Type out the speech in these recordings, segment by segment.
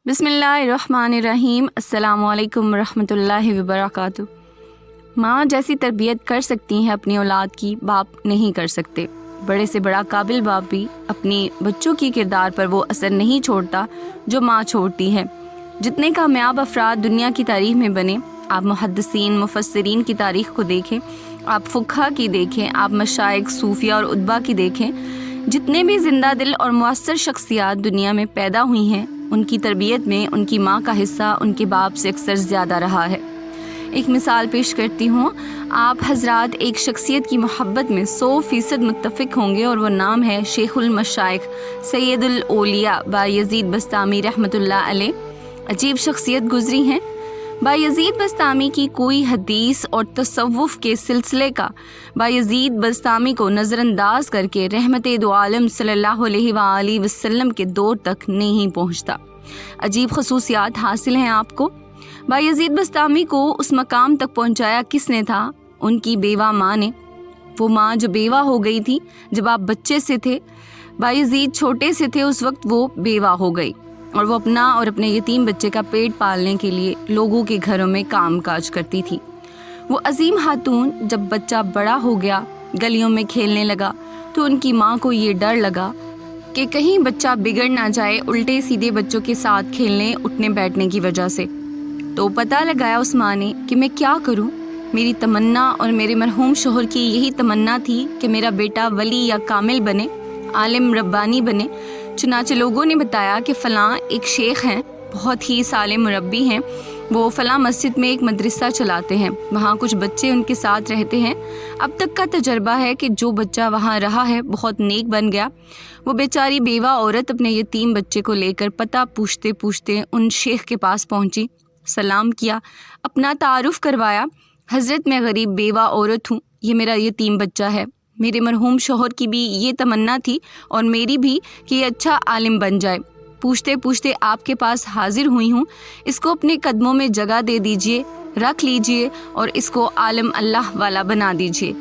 بسم اللہ الرحمن الرحیم۔ السلام علیکم ورحمۃ اللہ وبرکاتہ۔ ماں جیسی تربیت کر سکتی ہیں اپنی اولاد کی، باپ نہیں کر سکتے۔ بڑے سے بڑا قابل باپ بھی اپنی بچوں کی کردار پر وہ اثر نہیں چھوڑتا جو ماں چھوڑتی ہے۔ جتنے کامیاب افراد دنیا کی تاریخ میں بنے، آپ محدثین مفسرین کی تاریخ کو دیکھیں، آپ فقہا کی دیکھیں، آپ مشائخ صوفیہ اور ادبا کی دیکھیں، جتنے بھی زندہ دل اور مؤثر شخصیات دنیا میں پیدا ہوئی ہیں، ان کی تربیت میں ان کی ماں کا حصہ ان کے باپ سے اکثر زیادہ رہا ہے۔ ایک مثال پیش کرتی ہوں، آپ حضرات ایک شخصیت کی محبت میں 100% متفق ہوں گے، اور وہ نام ہے شیخ المشائخ سید الاولیاء بایزید بسطامی رحمۃ اللہ علیہ۔ عجیب شخصیت گزری ہیں۔ بایزید بسطامی کی کوئی حدیث اور تصوف کے سلسلے کا بایزید بسطامی کو نظر انداز کر کے رحمت دو عالم صلی اللہ علیہ وآلہ وسلم کے دور تک نہیں پہنچتا۔ عجیب خصوصیات حاصل ہیں آپ کو۔ بایزید بسطامی کو اس مقام تک پہنچایا کس نے تھا؟ ان کی بیوہ ماں نے۔ وہ ماں جو بیوہ ہو گئی تھی جب آپ بچے سے تھے، بایزید چھوٹے سے تھے اس وقت وہ بیوہ ہو گئی، اور وہ اپنا اور اپنے یتیم بچے کا پیٹ پالنے کے لیے لوگوں کے گھروں میں کام کاج کرتی تھی۔ وہ عظیم خاتون جب بچہ بڑا ہو گیا، گلیوں میں کھیلنے لگا، تو ان کی ماں کو یہ ڈر لگا کہ کہیں بچہ بگڑ نہ جائے الٹے سیدھے بچوں کے ساتھ کھیلنے اٹھنے بیٹھنے کی وجہ سے۔ تو پتہ لگایا اس ماں نے کہ میں کیا کروں۔ میری تمنا اور میرے مرحوم شوہر کی یہی تمنا تھی کہ میرا بیٹا ولی یا کامل بنے، عالم ربانی بنے۔ چنانچہ لوگوں نے بتایا کہ فلاں ایک شیخ ہیں، بہت ہی صالح مربی ہیں، وہ فلاں مسجد میں ایک مدرسہ چلاتے ہیں، وہاں کچھ بچے ان کے ساتھ رہتے ہیں۔ اب تک کا تجربہ ہے کہ جو بچہ وہاں رہا ہے بہت نیک بن گیا۔ وہ بیچاری بیوہ عورت اپنے یتیم بچے کو لے کر پتہ پوچھتے پوچھتے ان شیخ کے پاس پہنچی، سلام کیا، اپنا تعارف کروایا۔ حضرت میں غریب بیوہ عورت ہوں، یہ میرا یتیم بچہ ہے۔ میرے مرحوم شوہر کی بھی یہ تمنا تھی اور میری بھی کہ یہ اچھا عالم بن جائے۔ پوچھتے پوچھتے آپ کے پاس حاضر ہوئی ہوں، اس کو اپنے قدموں میں جگہ دے دیجئے، رکھ لیجئے اور اس کو عالم اللہ والا بنا دیجئے۔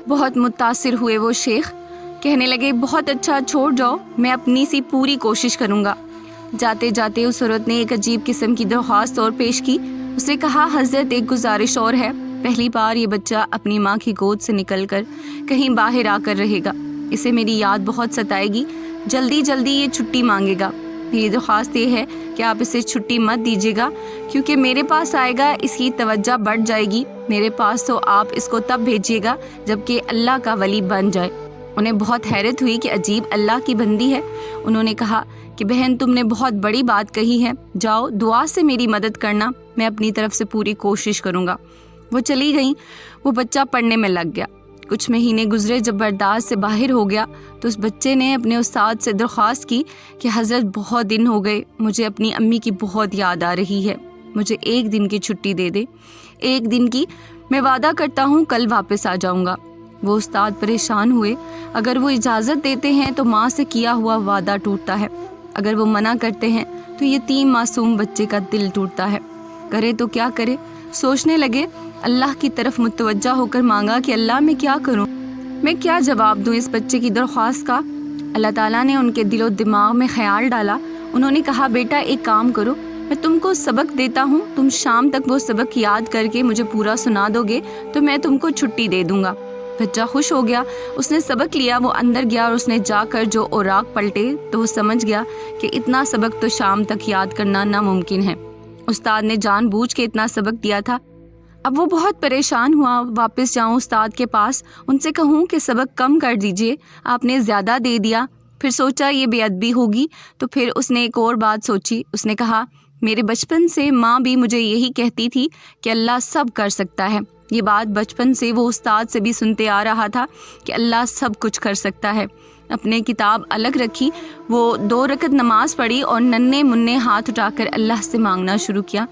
بہت متاثر ہوئے وہ شیخ، کہنے لگے بہت اچھا، چھوڑ جاؤ، میں اپنی سی پوری کوشش کروں گا۔ جاتے جاتے اس عورت نے ایک عجیب قسم کی درخواست اور پیش کی۔ اس نے کہا حضرت ایک گزارش اور ہے، پہلی بار یہ بچہ اپنی ماں کی گود سے نکل کر کہیں باہر آ کر رہے گا، اسے میری یاد بہت ستائے گی، جلدی جلدی یہ چھٹی مانگے گا۔ میری درخواست یہ ہے کہ آپ اسے چھٹی مت دیجیے گا، کیونکہ میرے پاس آئے گا اس کی توجہ بڑھ جائے گی، میرے پاس تو آپ اس کو تب بھیجیے گا جب کہ اللہ کا ولی بن جائے۔ انہیں بہت حیرت ہوئی کہ عجیب اللہ کی بندی ہے۔ انہوں نے کہا کہ بہن تم نے بہت بڑی بات کہی ہے، جاؤ دعا سے میری مدد کرنا، میں اپنی طرف سے پوری کوشش کروں گا۔ وہ چلی گئیں۔ وہ بچہ پڑھنے میں لگ گیا۔ کچھ مہینے گزرے، جب برداشت سے باہر ہو گیا تو اس بچے نے اپنے استاد سے درخواست کی کہ حضرت بہت دن ہو گئے، مجھے اپنی امی کی بہت یاد آ رہی ہے، مجھے ایک دن کی چھٹی دے دے، ایک دن کی، میں وعدہ کرتا ہوں کل واپس آ جاؤں گا۔ وہ استاد پریشان ہوئے۔ اگر وہ اجازت دیتے ہیں تو ماں سے کیا ہوا وعدہ ٹوٹتا ہے، اگر وہ منع کرتے ہیں تو یتیم معصوم بچے کا دل ٹوٹتا ہے، کرے تو کیا کرے۔ سوچنے لگے، اللہ کی طرف متوجہ ہو کر مانگا کہ اللہ میں کیا کروں، میں کیا جواب دوں اس بچے کی درخواست کا۔ اللہ تعالیٰ نے ان کے دل و دماغ میں خیال ڈالا۔ انہوں نے کہا بیٹا ایک کام کرو، میں تم کو سبق دیتا ہوں، تم شام تک وہ سبق یاد کر کے مجھے پورا سنا دو گے تو میں تم کو چھٹی دے دوں گا۔ بچہ خوش ہو گیا، اس نے سبق لیا، وہ اندر گیا اور اس نے جا کر جو اوراق پلٹے تو وہ سمجھ گیا کہ اتنا سبق تو شام تک یاد کرنا ناممکن ہے۔ استاد نے جان بوجھ کے اتنا سبق دیا تھا۔ اب وہ بہت پریشان ہوا، واپس جاؤں استاد کے پاس، ان سے کہوں کہ سبق کم کر دیجئے، آپ نے زیادہ دے دیا۔ پھر سوچا یہ بے ادبی ہوگی، تو پھر اس نے ایک اور بات سوچی۔ اس نے کہا میرے بچپن سے ماں بھی مجھے یہی کہتی تھی کہ اللہ سب کر سکتا ہے۔ یہ بات بچپن سے وہ استاد سے بھی سنتے آ رہا تھا کہ اللہ سب کچھ کر سکتا ہے۔ اپنے کتاب الگ رکھی، وہ 2 رکعت نماز پڑھی اور ننھے منھے ہاتھ اٹھا کر اللہ سے مانگنا شروع کیا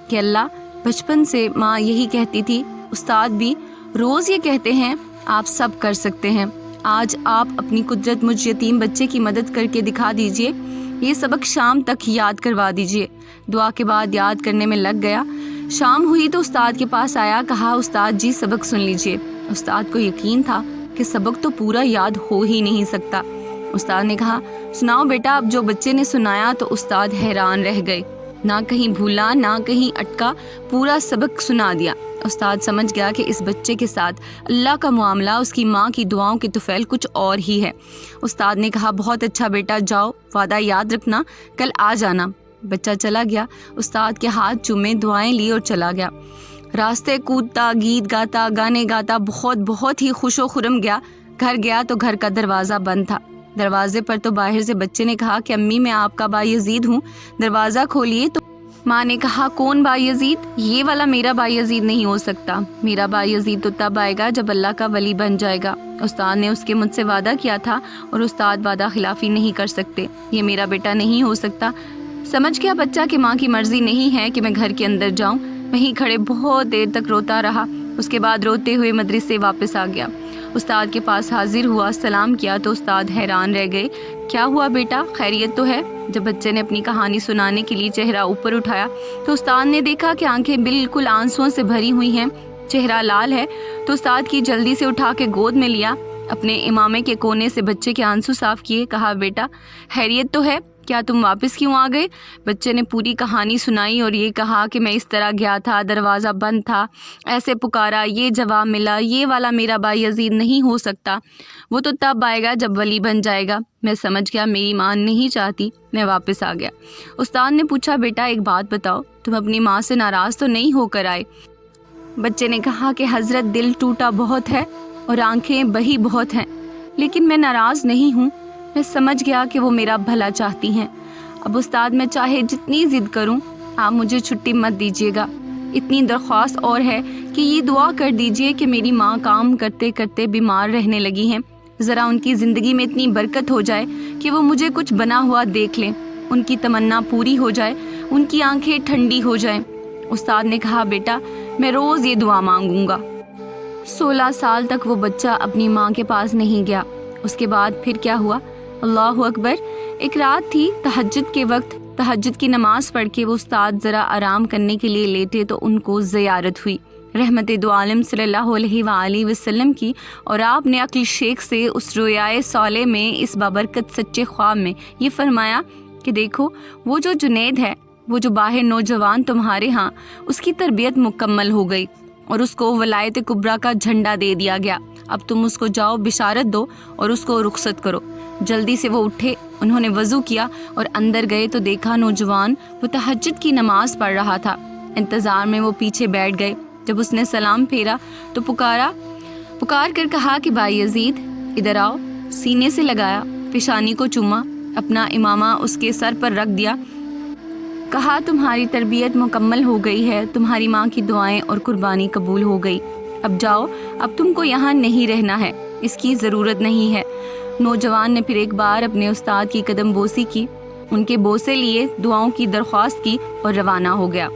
کہ اللہ، بچپن سے ماں یہی کہتی تھی، استاد بھی روز یہ کہتے ہیں، آپ سب کر سکتے ہیں، آج آپ اپنی قدرت مجھ یتیم بچے کی مدد کر کے دکھا دیجئے، یہ سبق شام تک یاد کروا دیجئے۔ دعا کے بعد یاد کرنے میں لگ گیا۔ شام ہوئی تو استاد کے پاس آیا، کہا استاد جی سبق سن لیجئے۔ استاد کو یقین تھا کہ سبق تو پورا یاد ہو ہی نہیں سکتا۔ استاد نے کہا سناؤ بیٹا۔ اب جو بچے نے سنایا تو استاد حیران رہ گئے، نہ کہیں بھولا نہ کہیں اٹکا، پورا سبق سنا دیا۔ استاد سمجھ گیا کہ اس بچے کے ساتھ اللہ کا معاملہ اس کی ماں کی دعاؤں کے طفیل کچھ اور ہی ہے۔ استاد نے کہا بہت اچھا بیٹا، جاؤ، وعدہ یاد رکھنا، کل آ جانا۔ بچہ چلا گیا، استاد کے ہاتھ چومے، دعائیں لی اور چلا گیا۔ راستے کودتا، گیت گاتا، گانے گاتا بہت ہی خوش و خرم گیا۔ گھر گیا تو گھر کا دروازہ بند تھا۔ دروازے پر تو باہر سے بچے نے کہا کہ امی میں آپ کا بایزید ہوں، دروازہ کھولیے۔ تو ماں نے کہا کون بایزید؟ یہ والا میرا بایزید نہیں ہو سکتا، میرا بایزید تو تب آئے گا جب اللہ کا ولی بن جائے گا۔ استاد نے اس کے مجھ سے وعدہ کیا تھا اور استاد وعدہ خلافی نہیں کر سکتے، یہ میرا بیٹا نہیں ہو سکتا۔ سمجھ گیا بچہ کہ ماں کی مرضی نہیں ہے کہ میں گھر کے اندر جاؤں۔ وہیں کھڑے بہت دیر تک روتا رہا، اس کے بعد روتے ہوئے مدرسے واپس آ گیا۔ استاد کے پاس حاضر ہوا، سلام کیا تو استاد حیران رہ گئے۔ کیا ہوا بیٹا، خیریت تو ہے؟ جب بچے نے اپنی کہانی سنانے کے لیے چہرہ اوپر اٹھایا تو استاد نے دیکھا کہ آنکھیں بالکل آنسوؤں سے بھری ہوئی ہیں، چہرہ لال ہے۔ تو استاد کی جلدی سے اٹھا کے گود میں لیا، اپنے امامے کے کونے سے بچے کے آنسو صاف کیے، کہا بیٹا خیریت تو ہے؟ کیا تم واپس کیوں آ گئے؟ بچے نے پوری کہانی سنائی اور یہ کہا کہ میں اس طرح گیا تھا، دروازہ بند تھا، ایسے پکارا، یہ جواب ملا، یہ والا میرا بایزید نہیں ہو سکتا، وہ تو تب آئے گا جب ولی بن جائے گا۔ میں سمجھ گیا میری ماں نہیں چاہتی، میں واپس آ گیا۔ استاد نے پوچھا بیٹا ایک بات بتاؤ، تم اپنی ماں سے ناراض تو نہیں ہو کر آئے؟ بچے نے کہا کہ حضرت دل ٹوٹا بہت ہے اور آنکھیں بہی بہت ہیں، لیکن میں ناراض نہیں ہوں، میں سمجھ گیا کہ وہ میرا بھلا چاہتی ہیں۔ اب استاد میں چاہے جتنی ضد کروں، آپ مجھے چھٹی مت دیجیے گا۔ اتنی درخواست اور ہے کہ یہ دعا کر دیجیے کہ میری ماں کام کرتے کرتے بیمار رہنے لگی ہیں، ذرا ان کی زندگی میں اتنی برکت ہو جائے کہ وہ مجھے کچھ بنا ہوا دیکھ لیں، ان کی تمنا پوری ہو جائے، ان کی آنکھیں ٹھنڈی ہو جائیں۔ استاد نے کہا بیٹا میں روز یہ دعا مانگوں گا۔ 16 سال تک وہ بچہ اپنی ماں کے پاس نہیں گیا۔ اس کے بعد پھر کیا ہوا؟ اللہ اکبر! ایک رات تھی، تہجد کے وقت، تہجد کی نماز پڑھ کے وہ استاد ذرا آرام کرنے کے لیے لیٹے تو ان کو زیارت ہوئی رحمت دو عالم صلی اللہ علیہ وآلہ وسلم کی، اور آپ نے عقل شیخ سے اس رویائے صالح میں، اس بابرکت سچے خواب میں یہ فرمایا کہ دیکھو وہ جو جنید ہے، وہ جو باہر نوجوان تمہارے ہاں، اس کی تربیت مکمل ہو گئی اور اس کو ولایت کبریٰ کا جھنڈا دے دیا گیا۔ اب تم اس کو جاؤ بشارت دو اور اس کو رخصت کرو۔ جلدی سے وہ اٹھے، انہوں نے وضو کیا اور اندر گئے تو دیکھا نوجوان وہ تہجد کی نماز پڑھ رہا تھا۔ انتظار میں وہ پیچھے بیٹھ گئے۔ جب اس نے سلام پھیرا تو پکار کر کہا کہ بھائی یزید ادھر آؤ۔ سینے سے لگایا، پیشانی کو چوما، اپنا امامہ اس کے سر پر رکھ دیا، کہا تمہاری تربیت مکمل ہو گئی ہے، تمہاری ماں کی دعائیں اور قربانی قبول ہو گئی، اب جاؤ، اب تم کو یہاں نہیں رہنا ہے، اس کی ضرورت نہیں ہے۔ نوجوان نے پھر ایک بار اپنے استاد کی قدم بوسی کی، ان کے بوسے لیے، دعاؤں کی درخواست کی اور روانہ ہو گیا۔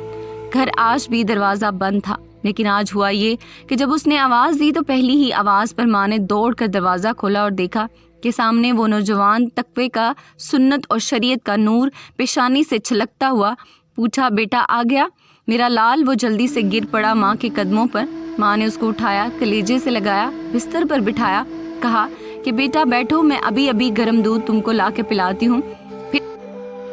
گھر آج بھی دروازہ بند تھا، لیکن آج ہوا یہ کہ جب اس نے آواز دی تو پہلی ہی آواز پر ماں نے دوڑ کر دروازہ کھولا اور دیکھا کہ سامنے وہ نوجوان تقوی کا، سنت اور شریعت کا نور پیشانی سے چھلکتا ہوا۔ پوچھا بیٹا آ گیا میرا لال؟ وہ جلدی سے گر پڑا ماں کے قدموں پر۔ ماں نے اس کو اٹھایا، کلیجے سے لگایا، بستر پر بٹھایا، کہا کہ بیٹا بیٹھو، میں ابھی گرم دودھ تم کو لا کے پلاتی ہوں،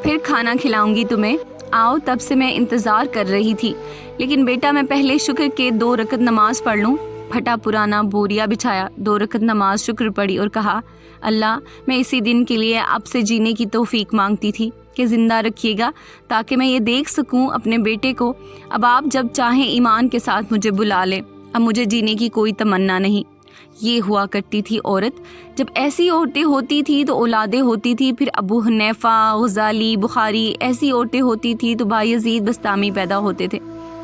پھر کھانا کھلاؤں گی تمہیں، آؤ، تب سے میں انتظار کر رہی تھی، لیکن بیٹا میں پہلے شکر کے 2 رکعت نماز پڑھ لوں۔ پھٹا پرانا بوریا بچھایا، 2 رکعت نماز شکر پڑھی اور کہا اللہ میں اسی دن کے لیے آپ سے جینے کی توفیق مانگتی تھی کہ زندہ رکھیے گا تاکہ میں یہ دیکھ سکوں اپنے بیٹے کو۔ اب آپ جب چاہیں ایمان کے ساتھ مجھے بلا لیں، اب مجھے جینے کی کوئی تمنا نہیں۔ یہ ہوا کرتی تھی عورت، جب ایسی عورتیں ہوتی تھی تو اولادیں ہوتی تھی، پھر ابو حنیفہ، غزالی، بخاری، ایسی عورتیں ہوتی تھی تو بایزید بستامی پیدا ہوتے تھے،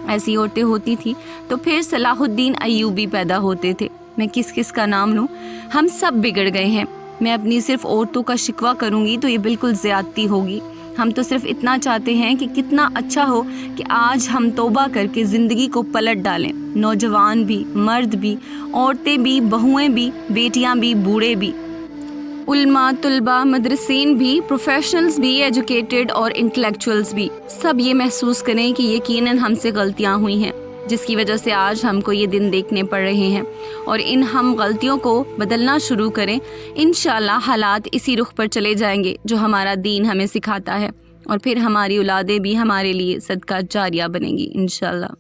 ایسی عورتیں ہوتی تھی تو پھر صلاح الدین ایوبی پیدا ہوتے تھے۔ میں کس کس کا نام لوں؟ ہم سب بگڑ گئے ہیں۔ میں اپنی صرف عورتوں کا شکوہ کروں گی تو یہ بالکل زیادتی ہوگی۔ ہم تو صرف اتنا چاہتے ہیں کہ کتنا اچھا ہو کہ آج ہم توبہ کر کے زندگی کو پلٹ ڈالیں، نوجوان بھی، مرد بھی، عورتیں بھی، بہویں بھی، بیٹیاں بھی، بوڑھے بھی، علماء، طلباء، مدرسین بھی، پروفیشنلز بھی، ایجوکیٹڈ اور انٹلیکچوئلز بھی، سب یہ محسوس کریں کہ یقیناً ہم سے غلطیاں ہوئی ہیں، جس کی وجہ سے آج ہم کو یہ دن دیکھنے پڑ رہے ہیں، اور ان ہم غلطیوں کو بدلنا شروع کریں، انشاءاللہ حالات اسی رخ پر چلے جائیں گے جو ہمارا دین ہمیں سکھاتا ہے، اور پھر ہماری اولادیں بھی ہمارے لیے صدقہ جاریہ بنیں گی انشاءاللہ۔